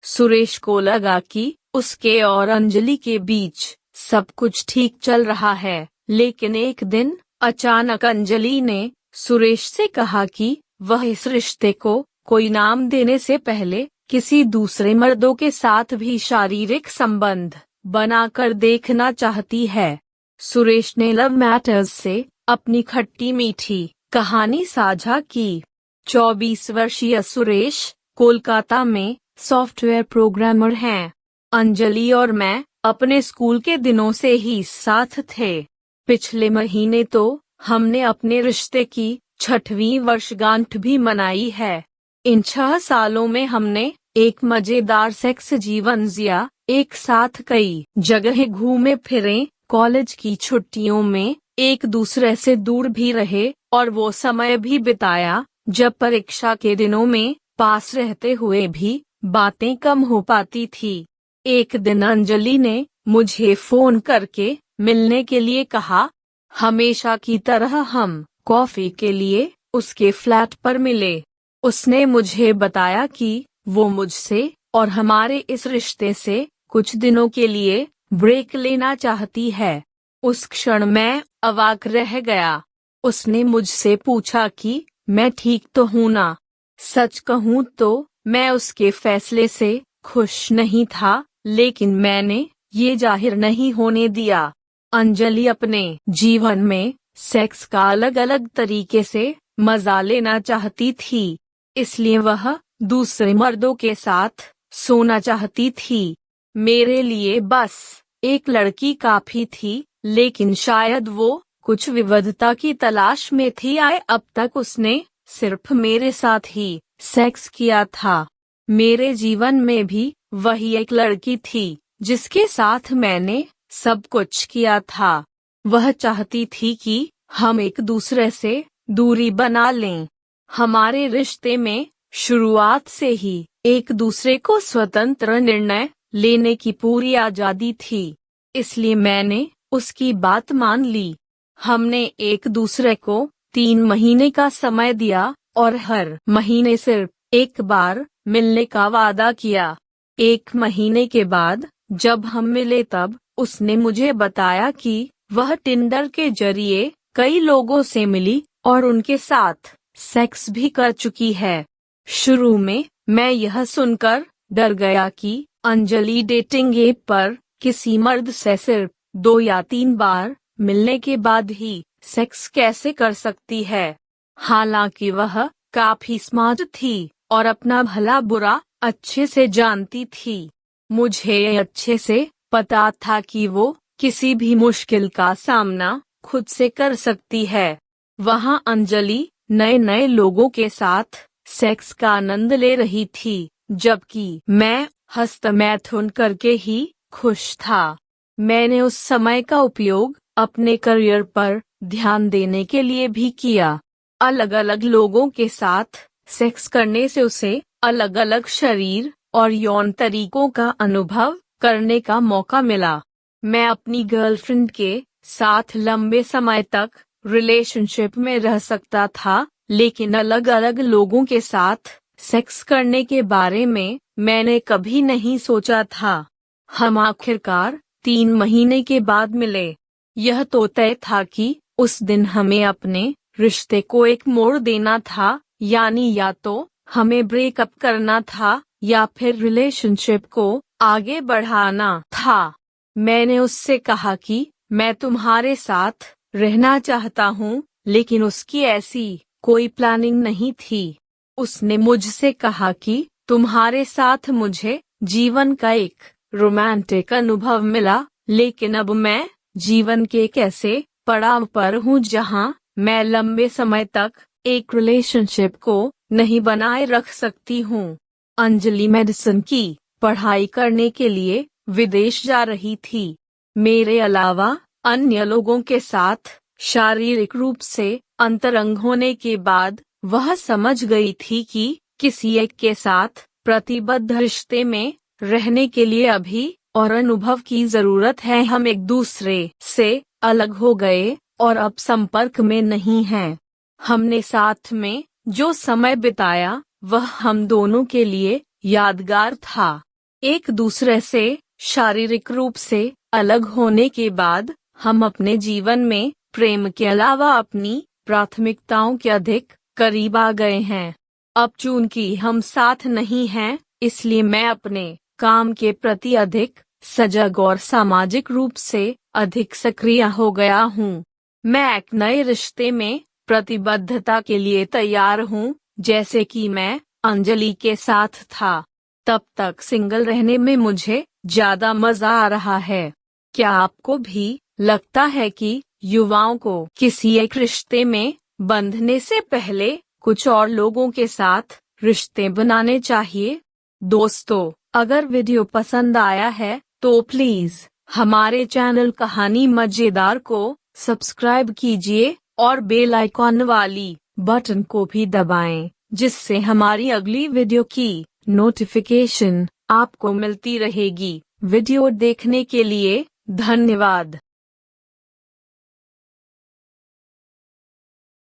सुरेश को लगा कि उसके और अंजलि के बीच सब कुछ ठीक चल रहा है, लेकिन एक दिन अचानक अंजलि ने सुरेश से कहा कि वह इस रिश्ते को कोई नाम देने से पहले किसी दूसरे मर्दों के साथ भी शारीरिक संबंध बनाकर देखना चाहती है। सुरेश ने लव मैटर्स से अपनी खट्टी मीठी कहानी साझा की। 24 वर्षीय सुरेश कोलकाता में सॉफ्टवेयर प्रोग्रामर हैं। अंजलि और मैं अपने स्कूल के दिनों से ही साथ थे। पिछले महीने तो हमने अपने रिश्ते की 6वीं वर्षगांठ भी मनाई है। इन 6 सालों में हमने एक मजेदार सेक्स जीवन जिया, एक साथ कई जगह घूमे फिरे, कॉलेज की छुट्टियों में एक दूसरे से दूर भी रहे और वो समय भी बिताया जब परीक्षा के दिनों में पास रहते हुए भी बातें कम हो पाती थी। एक दिन अंजलि ने मुझे फोन करके मिलने के लिए कहा। हमेशा की तरह हम कॉफी के लिए उसके फ्लैट पर मिले। उसने मुझे बताया कि वो मुझसे और हमारे इस रिश्ते से कुछ दिनों के लिए ब्रेक लेना चाहती है। उस क्षण मैं अवाक रह गया। उसने मुझसे पूछा कि मैं ठीक तो हूँ ना। सच कहूँ तो मैं उसके फैसले से खुश नहीं था, लेकिन मैंने ये जाहिर नहीं होने दिया। अंजलि अपने जीवन में सेक्स का अलग अलग तरीके से मजा लेना चाहती थी, इसलिए वह दूसरे मर्दों के साथ सोना चाहती थी। मेरे लिए बस एक लड़की काफी थी, लेकिन शायद वो कुछ विविधता की तलाश में थी। अब तक उसने सिर्फ मेरे साथ ही सेक्स किया था। मेरे जीवन में भी वही एक लड़की थी जिसके साथ मैंने सब कुछ किया था। वह चाहती थी कि हम एक दूसरे से दूरी बना लें। हमारे रिश्ते में शुरुआत से ही एक दूसरे को स्वतंत्र निर्णय लेने की पूरी आजादी थी, इसलिए मैंने उसकी बात मान ली। हमने एक दूसरे को 3 महीने का समय दिया और हर महीने सिर्फ एक बार मिलने का वादा किया। 1 महीने के बाद जब हम मिले तब उसने मुझे बताया कि वह टिंडर के जरिए कई लोगों से मिली और उनके साथ सेक्स भी कर चुकी है। शुरू में मैं यह सुनकर डर गया कि अंजलि डेटिंग ऐप पर किसी मर्द से सिर्फ 2 या 3 बार मिलने के बाद ही सेक्स कैसे कर सकती है। हालांकि वह काफी स्मार्ट थी और अपना भला बुरा अच्छे से जानती थी। मुझे अच्छे से पता था कि वो किसी भी मुश्किल का सामना खुद से कर सकती है। वहाँ अंजलि नए नए लोगों के साथ सेक्स का आनंद ले रही थी, जबकि मैं हस्तमैथुन करके ही खुश था। मैंने उस समय का उपयोग अपने करियर पर ध्यान देने के लिए भी किया। अलग अलग लोगों के साथ सेक्स करने से उसे अलग अलग शरीर और यौन तरीकों का अनुभव करने का मौका मिला। मैं अपनी गर्लफ्रेंड के साथ लंबे समय तक रिलेशनशिप में रह सकता था, लेकिन अलग अलग लोगों के साथ सेक्स करने के बारे में मैंने कभी नहीं सोचा था। हम आखिरकार 3 महीने के बाद मिले। यह तो तय था कि उस दिन हमें अपने रिश्ते को एक मोड़ देना था, यानी या तो हमें ब्रेकअप करना था या फिर रिलेशनशिप को आगे बढ़ाना था। मैंने उससे कहा कि मैं तुम्हारे साथ रहना चाहता हूँ, लेकिन उसकी ऐसी कोई प्लानिंग नहीं थी। उसने मुझसे कहा कि तुम्हारे साथ मुझे जीवन का एक रोमांटिक अनुभव मिला, लेकिन अब मैं जीवन के एक ऐसे पड़ाव पर हूँ जहाँ मैं लंबे समय तक एक रिलेशनशिप को नहीं बनाए रख सकती हूँ। अंजलि मेडिसिन की पढ़ाई करने के लिए विदेश जा रही थी। मेरे अलावा अन्य लोगों के साथ शारीरिक रूप से अंतरंग होने के बाद वह समझ गई थी कि किसी एक के साथ प्रतिबद्ध रिश्ते में रहने के लिए अभी और अनुभव की जरूरत है। हम एक दूसरे से अलग हो गए और अब संपर्क में नहीं हैं। हमने साथ में जो समय बिताया वह हम दोनों के लिए यादगार था। एक दूसरे से शारीरिक रूप से अलग होने के बाद हम अपने जीवन में प्रेम के अलावा अपनी प्राथमिकताओं के अधिक करीब आ गए हैं। अब चूंकि हम साथ नहीं हैं, इसलिए मैं अपने काम के प्रति अधिक सजग और सामाजिक रूप से अधिक सक्रिय हो गया हूँ। मैं एक नए रिश्ते में प्रतिबद्धता के लिए तैयार हूँ, जैसे कि मैं अंजलि के साथ था। तब तक सिंगल रहने में मुझे ज्यादा मजा आ रहा है। क्या आपको भी लगता है कि युवाओं को किसी एक रिश्ते में बंधने से पहले कुछ और लोगों के साथ रिश्ते बनाने चाहिए? दोस्तों, अगर वीडियो पसंद आया है तो प्लीज हमारे चैनल कहानी मजेदार को सब्सक्राइब कीजिए और बेल आइकॉन वाली बटन को भी दबाएं, जिससे हमारी अगली वीडियो की नोटिफिकेशन आपको मिलती रहेगी। वीडियो देखने के लिए धन्यवाद।